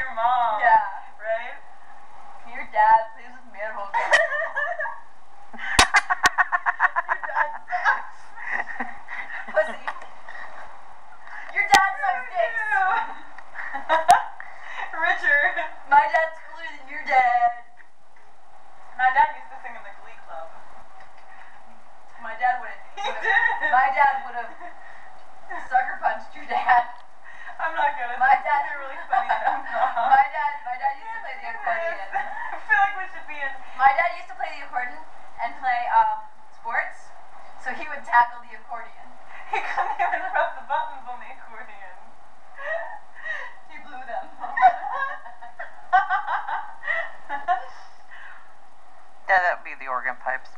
your mom. Yeah. Right? Your dad plays with manhole covers. Your dad sucks. Pussy. Your dad sucks dicks. Richard. My dad's cooler than your dad. My dad used to sing in the Glee Club. My dad would He have. did. My dad would have sucker punched your dad. I'm not good at My this. dad. You're really funny. I'm not. My dad used to play the accordion. I feel like we should be in. My dad used to play the accordion and play sports, so he would tackle the accordion. He couldn't even press the buttons on the accordion. He blew them. Yeah, that would be the organ pipes.